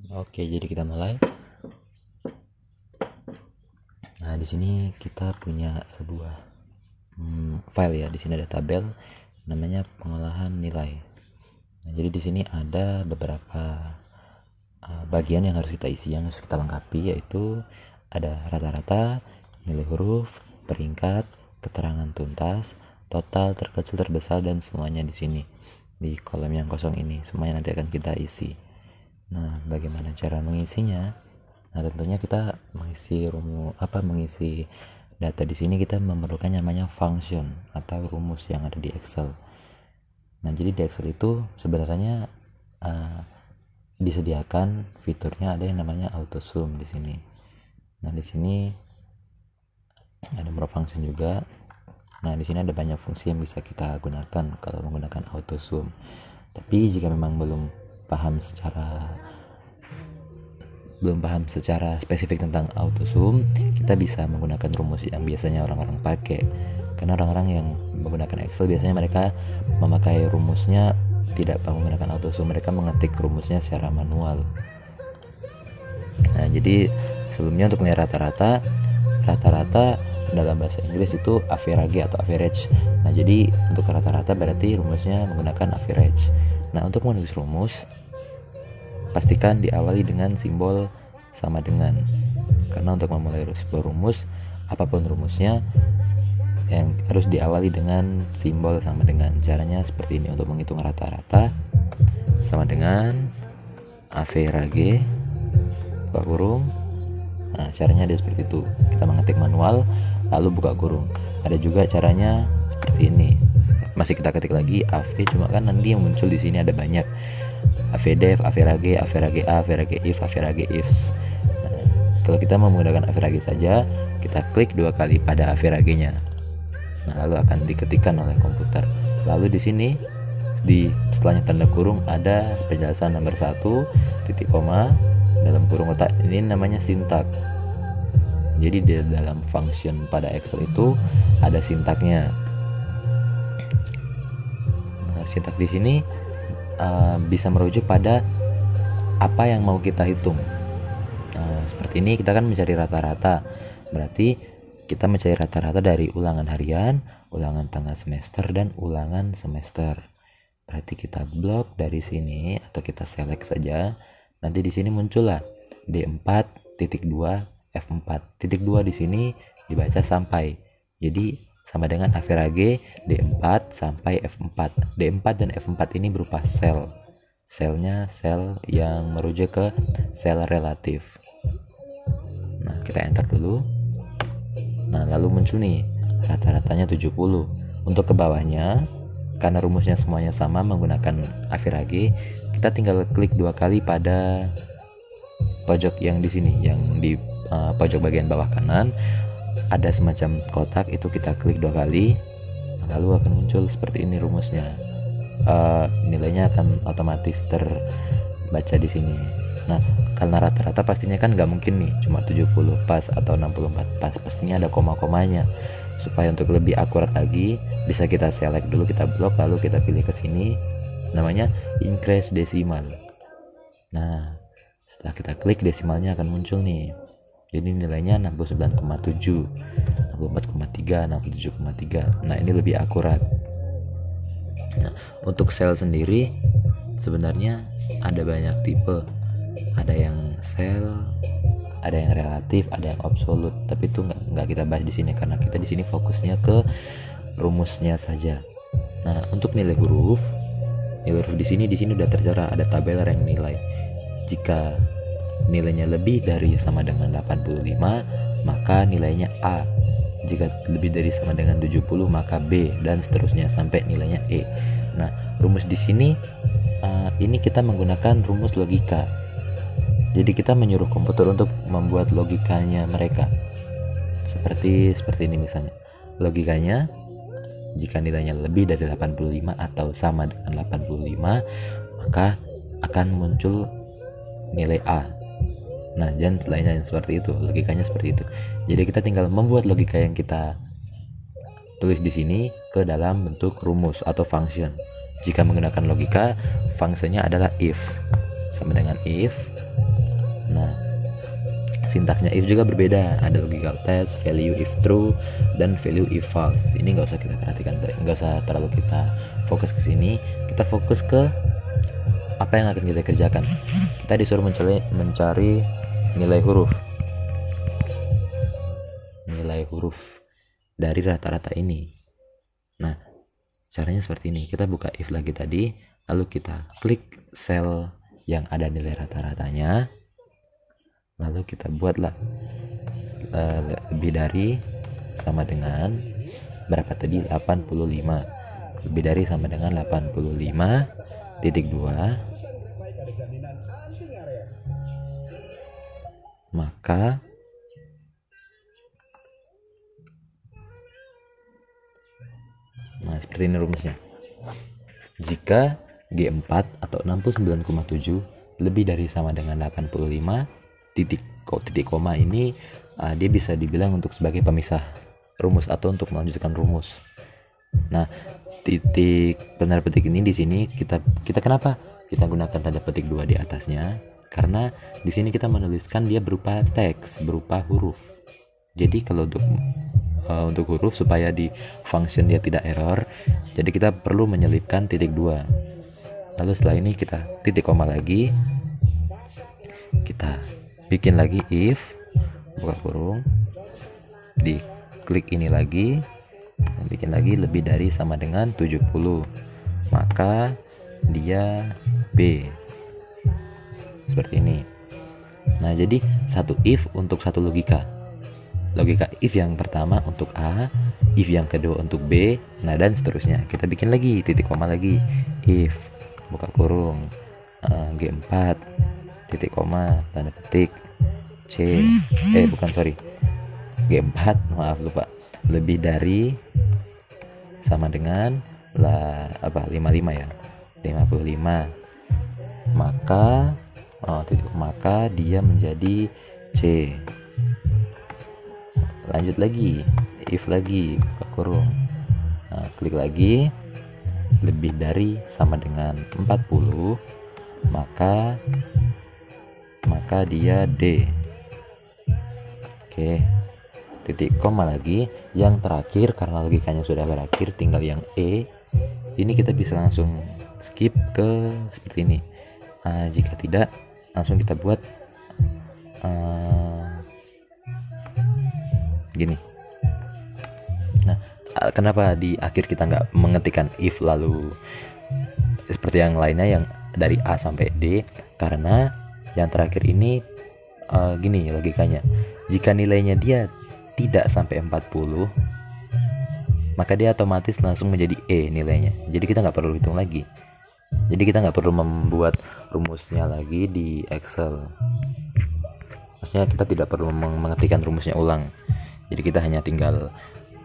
Oke, jadi kita mulai. Nah, di sini kita punya sebuah file ya. Di sini ada tabel namanya pengolahan nilai. Nah, jadi di sini ada beberapa bagian yang harus kita isi, yang harus kita lengkapi, yaitu ada rata-rata, nilai huruf, peringkat, keterangan tuntas, total, terkecil, terbesar, dan semuanya di sini di kolom yang kosong ini. Semuanya nanti akan kita isi. Nah, bagaimana cara mengisinya? Nah, tentunya kita mengisi data di sini kita memerlukan namanya function atau rumus yang ada di Excel. Nah, jadi di Excel itu sebenarnya disediakan fiturnya ada yang namanya auto sum di sini. Nah, di sini ada more function juga. Nah, di sini ada banyak fungsi yang bisa kita gunakan kalau menggunakan auto sum. Tapi jika memang belum paham secara spesifik tentang auto sum, kita bisa menggunakan rumus yang biasanya orang-orang pakai. Karena orang-orang yang menggunakan Excel biasanya mereka memakai rumusnya tidak menggunakan auto sum, mereka mengetik rumusnya secara manual. Nah, jadi sebelumnya untuk nilai rata-rata dalam bahasa Inggris itu average atau average. Nah, jadi untuk rata-rata berarti rumusnya menggunakan average. Nah, untuk menulis rumus pastikan diawali dengan simbol sama dengan. Karena untuk memulai sebuah rumus, apapun rumusnya yang harus diawali dengan simbol sama dengan. Caranya seperti ini. Untuk menghitung rata-rata sama dengan average buka kurung. Nah, caranya ada seperti itu. Kita mengetik manual lalu buka kurung. Ada juga caranya seperti ini. Masih kita ketik lagi AV, cuma kan nanti yang muncul di sini ada banyak. AVDEF, average, average A, average if, average ifs. Nah, kalau kita mau menggunakan average saja, kita klik 2 kali pada average-nya. Nah, lalu akan diketikkan oleh komputer. Lalu di sini setelahnya tanda kurung ada penjelasan nomor 1, titik koma, dalam kurung kotak ini namanya sintak. Jadi di dalam function pada Excel itu ada sintaknya. Nah, sintak di sini bisa merujuk pada apa yang mau kita hitung. Nah, seperti ini kita kan mencari rata-rata. Berarti kita mencari rata-rata dari ulangan harian, ulangan tengah semester, dan ulangan semester. Berarti kita blok dari sini atau kita select saja. Nanti di sini muncullah D4.2 F4. Titik 2 di sini dibaca sampai. Jadi sama dengan average D4 sampai F4. D4 dan F4 ini berupa sel. Selnya sel yang merujuk ke sel relatif. Nah, kita enter dulu. Nah, lalu muncul nih rata-ratanya 70. Untuk ke bawahnya, karena rumusnya semuanya sama menggunakan average, kita tinggal klik 2 kali pada pojok yang di sini, yang di pojok bagian bawah kanan ada semacam kotak, itu kita klik 2 kali, lalu akan muncul seperti ini rumusnya. Nilainya akan otomatis terbaca di sini. Nah, karena rata-rata pastinya kan nggak mungkin nih cuma 70 pas atau 64 pas, pastinya ada koma-komanya. Supaya untuk lebih akurat lagi, bisa kita select dulu, kita blok, lalu kita pilih ke sini namanya increase decimal. Nah, setelah kita klik, desimalnya akan muncul nih. Jadi nilainya 69,7, 64,3, 67,3. Nah, ini lebih akurat. Nah, untuk sel sendiri sebenarnya ada banyak tipe. Ada yang sel, ada yang relatif, ada yang absolut. Tapi itu nggak kita bahas di sini karena kita di sini fokusnya ke rumusnya saja. Nah, untuk nilai huruf di sini udah tertera, ada tabel rank nilai. Jika nilainya lebih dari sama dengan 85, maka nilainya A. Jika lebih dari sama dengan 70, maka B, dan seterusnya sampai nilainya E. Nah, rumus di sini ini kita menggunakan rumus logika. Jadi kita menyuruh komputer untuk membuat logikanya mereka. Seperti ini misalnya. Logikanya, jika nilainya lebih dari 85 atau sama dengan 85, maka akan muncul nilai A. Nah, dan selainnya seperti itu, logikanya seperti itu. Jadi kita tinggal membuat logika yang kita tulis di sini ke dalam bentuk rumus atau function. Jika menggunakan logika, fungsinya adalah if. sama dengan if. Nah, sintaksnya if juga berbeda, ada logical test, value if true, dan value if false. Ini nggak usah kita perhatikan, nggak usah terlalu kita fokus ke sini. Kita fokus ke apa yang akan kita kerjakan. Kita disuruh mencari nilai huruf dari rata-rata ini. Nah, caranya seperti ini. Kita buka if lagi tadi, lalu kita klik sel yang ada nilai rata-ratanya, lalu kita buatlah lebih dari sama dengan berapa tadi, 85. Lebih dari sama dengan 85.2, maka seperti ini rumusnya. Jika G4 atau 69,7 lebih dari sama dengan 85, titik koma ini dia bisa dibilang untuk sebagai pemisah rumus atau untuk melanjutkan rumus. Nah, titik benar petik ini di sini kita kenapa kita gunakan tanda petik 2 di atasnya? Karena di sini kita menuliskan dia berupa teks, berupa huruf. Jadi kalau untuk huruf supaya di function dia tidak error, jadi kita perlu menyelipkan titik 2. Lalu setelah ini kita titik koma lagi, kita bikin lagi if, buka kurung, diklik ini lagi, bikin lagi lebih dari sama dengan 70, maka dia B. Seperti ini. Nah, jadi satu if untuk satu logika if yang pertama untuk A, if yang kedua untuk B, nah dan seterusnya. Kita bikin lagi titik koma lagi, if, buka kurung, G4 titik koma tanda petik G4, maaf lupa, lebih dari sama dengan 55 ya, 55, maka dia menjadi C. Lanjut lagi, if lagi, buka kurung, klik lagi, lebih dari sama dengan 40, maka dia D. Oke, titik koma lagi, yang terakhir karena logikanya sudah berakhir, tinggal yang E. Ini kita bisa langsung skip ke seperti ini. Jika tidak, langsung kita buat gini. Nah, kenapa di akhir kita nggak mengetikkan if lalu seperti yang lainnya yang dari A sampai D? Karena yang terakhir ini gini logikanya, jika nilainya dia tidak sampai 40, maka dia otomatis langsung menjadi E nilainya. Jadi kita nggak perlu hitung lagi. Jadi kita nggak perlu membuat rumusnya lagi di Excel. Maksudnya kita tidak perlu mengetikkan rumusnya ulang. Jadi kita hanya tinggal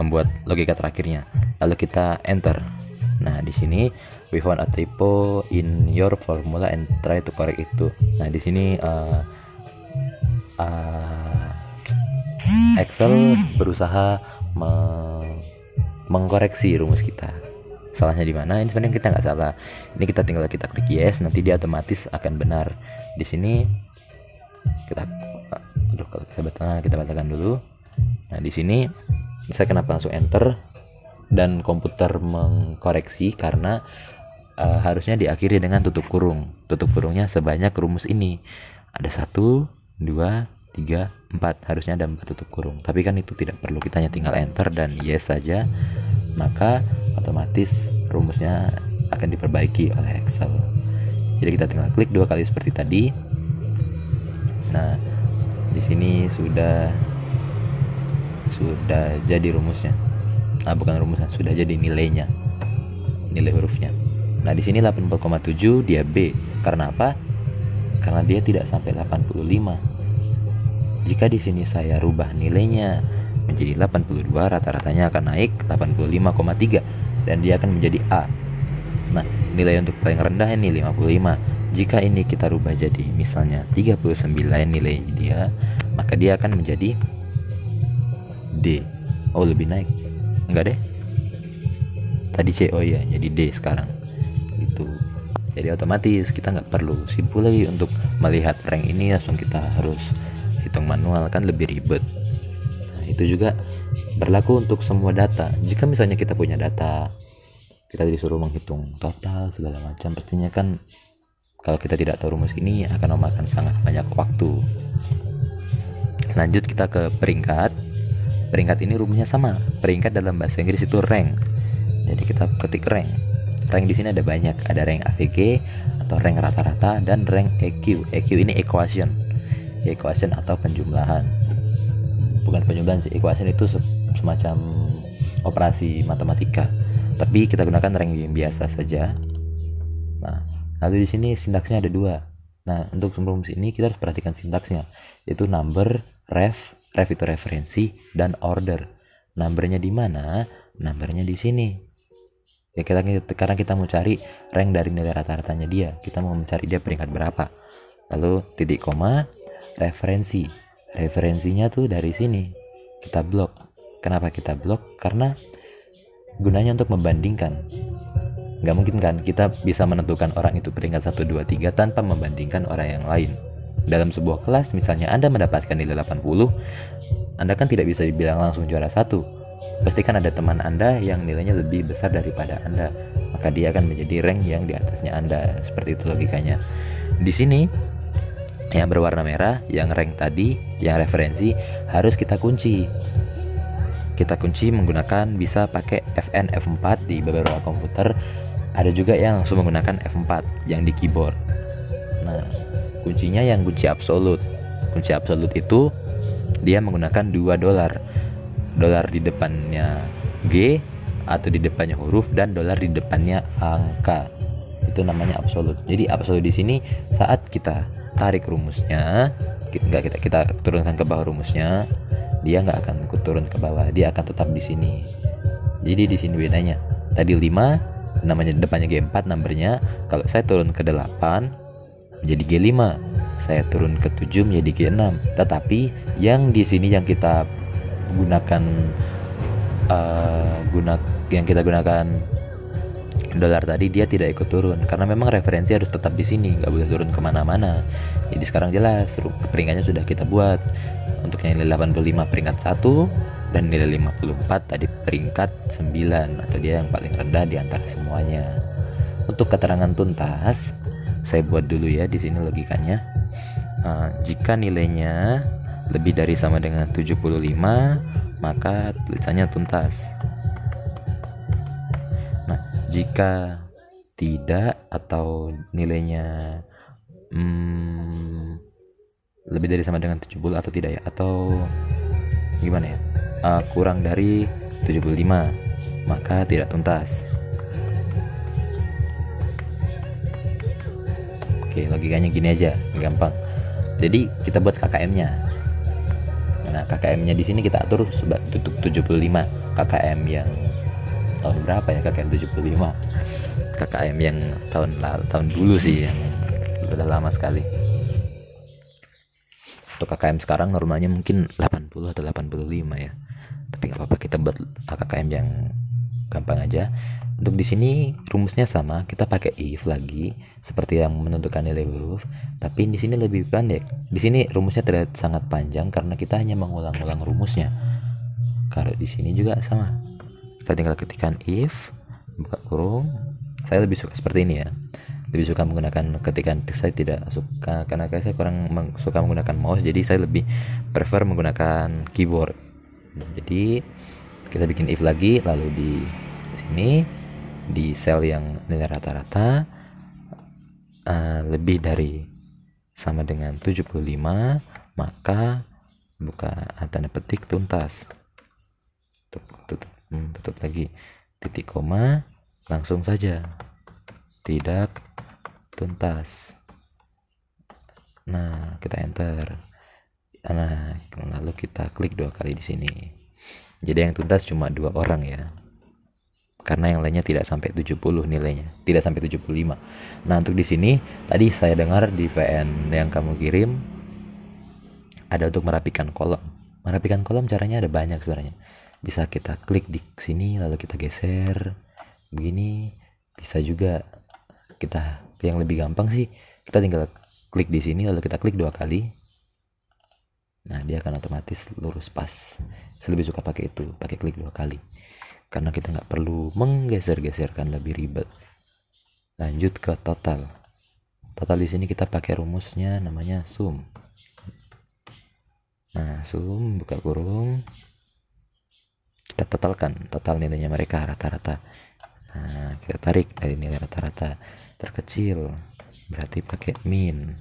membuat logika terakhirnya. Lalu kita enter. Nah, di sini we found a typo in your formula and try to correct itu. Nah, di sini Excel berusaha mengkoreksi rumus kita. Salahnya di mana? Ini sebenarnya kita nggak salah. Ini kita tinggal kita klik yes, nanti dia otomatis akan benar. Di sini kita batalkan dulu. Nah, di sini saya kenapa langsung enter dan komputer mengkoreksi karena harusnya diakhiri dengan tutup kurung. Tutup kurungnya sebanyak rumus ini. Ada 1, 2, 3, 4. Harusnya ada 4 tutup kurung. Tapi kan itu tidak perlu. Kita hanya tinggal enter dan yes saja. Maka otomatis rumusnya akan diperbaiki oleh Excel. Jadi kita tinggal klik 2 kali seperti tadi. Nah, di sini sudah jadi rumusnya. Bukan rumusnya, sudah jadi nilainya. Nilai hurufnya. Nah, di sini 84,7 dia B. Karena apa? Karena dia tidak sampai 85. Jika di sini saya rubah nilainya menjadi 82, rata-ratanya akan naik 85,3 dan dia akan menjadi A. Nah, nilai untuk paling rendah ini 55. Jika ini kita rubah jadi misalnya 39 nilai dia, maka dia akan menjadi D. Oh, lebih naik. Enggak deh. Tadi C, oh ya, jadi D sekarang. Gitu. Jadi otomatis kita nggak perlu simpul lagi untuk melihat rank ini langsung kita harus hitung manual, kan lebih ribet. Nah, itu juga berlaku untuk semua data. Jika misalnya kita punya data, kita disuruh menghitung total segala macam, pastinya kan kalau kita tidak tahu rumus ini akan memakan sangat banyak waktu. Lanjut kita ke peringkat. Peringkat ini rumusnya sama. Peringkat dalam bahasa Inggris itu rank. Jadi kita ketik rank. Rank di sini ada banyak, ada rank AVG atau rank rata-rata dan rank EQ. EQ ini equation atau penjumlahan. Bukan penjumlahan sih, equation itu semacam operasi matematika. Tapi kita gunakan rank yang biasa saja. Nah, lalu di sini sintaksnya ada dua. Nah, untuk rumus ini kita harus perhatikan sintaksnya, yaitu number, ref itu referensi, dan order. Numbernya di mana? Numbernya di sini. Ya karena kita mau cari rank dari nilai rata-ratanya dia, kita mau mencari dia peringkat berapa. Lalu titik koma, referensinya tuh dari sini kita blok. Kenapa kita blok? Karena gunanya untuk membandingkan. Nggak mungkin kan kita bisa menentukan orang itu peringkat 1, 2, 3 tanpa membandingkan orang yang lain. Dalam sebuah kelas misalnya Anda mendapatkan nilai 80, Anda kan tidak bisa dibilang langsung juara 1. Pastikan ada teman Anda yang nilainya lebih besar daripada Anda, maka dia akan menjadi rank yang di atasnya Anda. Seperti itu logikanya. Di sini yang berwarna merah, yang rank tadi, yang referensi harus kita kunci. Kita kunci menggunakan, bisa pakai Fn F4 di beberapa komputer. Ada juga yang langsung menggunakan F4 yang di keyboard. Nah, kuncinya yang kunci absolut. Kunci absolut itu dia menggunakan $2. Dolar di depannya G atau di depannya huruf dan dolar di depannya angka. Itu namanya absolut. Jadi absolut di sini saat kita tarik rumusnya, kita turunkan ke bawah rumusnya, dia nggak akan ikut turun ke bawah, dia akan tetap di sini. Jadi di sini bedanya. Tadi 5 namanya depannya G4 numbernya, kalau saya turun ke 8 menjadi G5, saya turun ke 7 menjadi G6. Tetapi yang di sini yang kita gunakan yang kita gunakan dolar tadi, dia tidak ikut turun karena memang referensi harus tetap di sini, nggak boleh turun kemana-mana. Jadi sekarang jelas peringkatnya sudah kita buat. Untuk yang nilai 85 peringkat 1 dan nilai 54 tadi peringkat 9 atau dia yang paling rendah di antara semuanya. Untuk keterangan tuntas saya buat dulu ya di sini logikanya. Jika nilainya lebih dari sama dengan 75, maka tulisannya tuntas. Nah, jika tidak atau nilainya lebih dari sama dengan 70 atau tidak ya, atau gimana ya, kurang dari 75, maka tidak tuntas. Oke, logikanya gini aja, gampang. Jadi kita buat KKM-nya. Nah, KKM-nya di sini kita atur tutup 75. KKM yang tahun berapa ya? KKM 75. KKM yang tahun dulu sih, yang udah lama sekali. Untuk KKM sekarang normalnya mungkin 80 atau 85 ya. Tapi nggak apa-apa, kita buat KKM yang gampang aja. Untuk di sini rumusnya sama, kita pakai if lagi seperti yang menentukan nilai huruf, tapi di sini lebih pendek. Di sini rumusnya terlihat sangat panjang karena kita hanya mengulang-ulang rumusnya. Kalau di sini juga sama. Kita tinggal ketikkan if, buka kurung. Saya lebih suka seperti ini ya. Lebih suka menggunakan ketikan. Saya tidak suka karena saya kurang suka menggunakan mouse, jadi saya lebih prefer menggunakan keyboard. Jadi kita bikin if lagi, lalu di sini di sel yang nilai rata-rata lebih dari sama dengan 75, maka buka tanda petik tuntas. Tutup lagi, titik koma, langsung saja tidak tuntas. Nah, kita enter. Nah, lalu kita klik 2 kali di sini. Jadi yang tuntas cuma 2 orang ya. Karena yang lainnya tidak sampai 70 nilainya, tidak sampai 75. Nah, untuk di sini tadi saya dengar di VN yang kamu kirim ada untuk merapikan kolom. Merapikan kolom caranya ada banyak sebenarnya. Bisa kita klik di sini lalu kita geser begini, bisa juga kita yang lebih gampang sih kita tinggal klik di sini lalu kita klik 2 kali. Nah, dia akan otomatis lurus pas. Saya lebih suka pakai itu, pakai klik 2 kali. Karena kita nggak perlu menggeser-geserkan, lebih ribet. Lanjut ke total. Total di sini kita pakai rumusnya namanya sum. Nah, sum buka kurung. Kita totalkan, total nilainya mereka rata-rata. Nah, kita tarik dari nilai rata-rata terkecil, berarti pakai min.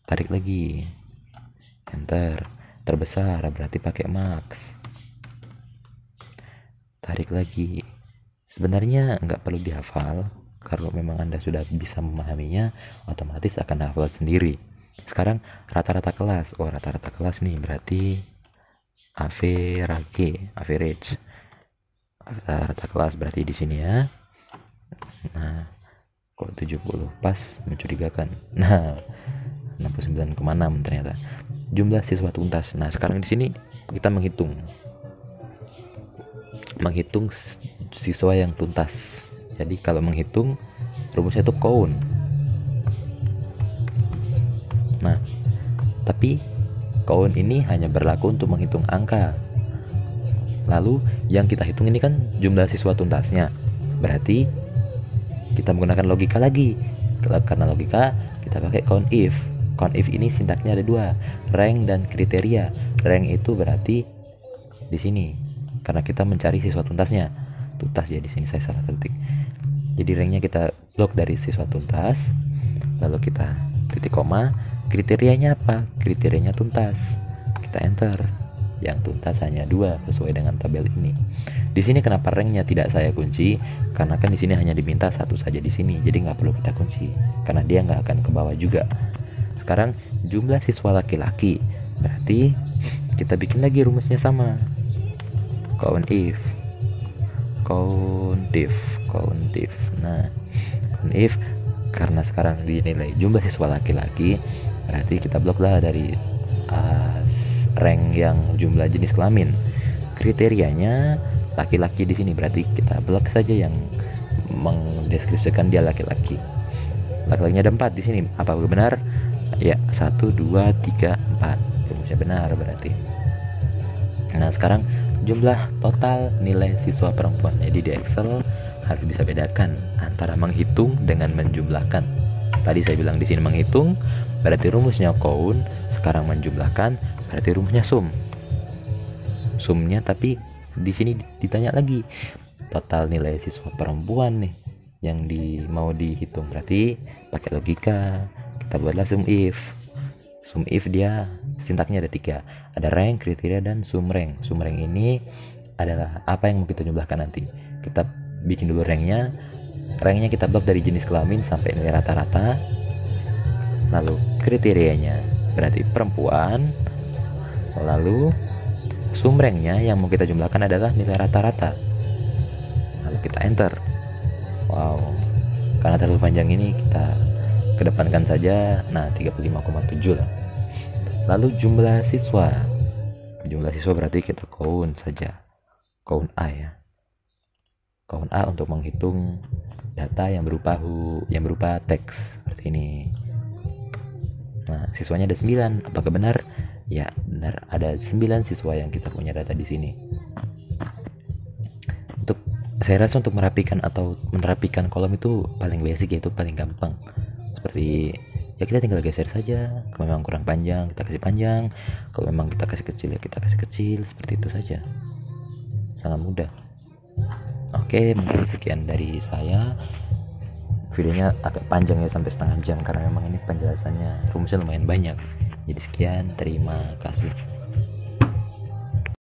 Tarik lagi, enter. Terbesar berarti pakai max. Tarik lagi. Sebenarnya nggak perlu dihafal, kalau memang Anda sudah bisa memahaminya, otomatis akan hafal sendiri. Sekarang rata-rata kelas. Oh, rata-rata kelas nih berarti average. Rata kelas berarti di sini ya. Nah, kok 70 pas, mencurigakan. Nah, 69,6 ternyata. Jumlah siswa tuntas. Nah, sekarang di sini kita menghitung siswa yang tuntas. Jadi kalau menghitung rumusnya itu count. Nah, tapi count ini hanya berlaku untuk menghitung angka. Lalu yang kita hitung ini kan jumlah siswa tuntasnya. Berarti kita menggunakan logika lagi. Karena logika kita pakai count if. Count if ini sintaksnya ada 2, rank dan kriteria. Rank itu berarti di sini. Karena kita mencari siswa tuntasnya. Tuntas ya, di sini saya salah ketik. Jadi ranknya kita blok dari siswa tuntas. Lalu kita titik koma. Kriterianya apa? Kriterianya tuntas. Kita enter. Yang tuntas hanya 2 sesuai dengan tabel ini. Di sini kenapa ranknya tidak saya kunci? Karena kan di sini hanya diminta 1 saja di sini, jadi nggak perlu kita kunci. Karena dia nggak akan ke bawah juga. Sekarang jumlah siswa laki-laki. Berarti kita bikin lagi rumusnya sama. Count if. Nah, count if karena sekarang dinilai jumlah siswa laki-laki, berarti kita blok lah dari rank yang jumlah jenis kelamin. Kriterianya laki-laki di sini, berarti kita blok saja yang mendeskripsikan dia laki-laki. Laki-lakinya ada 4 di sini. Apa benar? Ya, 1 2 3 4. Rumusnya benar berarti. Nah, sekarang jumlah total nilai siswa perempuan. Jadi di Excel harus bisa bedakan antara menghitung dengan menjumlahkan. Tadi saya bilang di sini menghitung, berarti rumusnya count. Sekarang menjumlahkan, berarti rumusnya sum. Sumnya tapi di sini ditanya lagi total nilai siswa perempuan nih yang mau dihitung, berarti pakai logika kita buatlah sum if. Sum if dia sintaknya ada 3, ada rank, kriteria, dan sum rank. Sum rank ini adalah apa yang mau kita jumlahkan nanti. Kita bikin dulu ranknya kita blok dari jenis kelamin sampai nilai rata-rata. Lalu kriterianya berarti perempuan. Lalu sum ranknya yang mau kita jumlahkan adalah nilai rata-rata. Lalu kita enter. Wow, karena terlalu panjang ini kita kedepankan saja. Nah, 35,7 lah. Lalu jumlah siswa berarti kita count saja, count A ya, count A untuk menghitung data yang berupa teks seperti ini. Nah, siswanya ada 9. Apakah benar? Ya, benar, ada 9 siswa yang kita punya data di sini. Saya rasa untuk merapikan atau menerapikan kolom itu paling basic, yaitu paling gampang. Seperti ya kita tinggal geser saja. Kalau memang kurang panjang kita kasih panjang, kalau memang kita kasih kecil ya kita kasih kecil. Seperti itu saja, sangat mudah. Oke, mungkin sekian dari saya. Videonya agak panjang ya, sampai setengah jam, karena memang ini penjelasannya rumusnya lumayan banyak. Jadi sekian, terima kasih.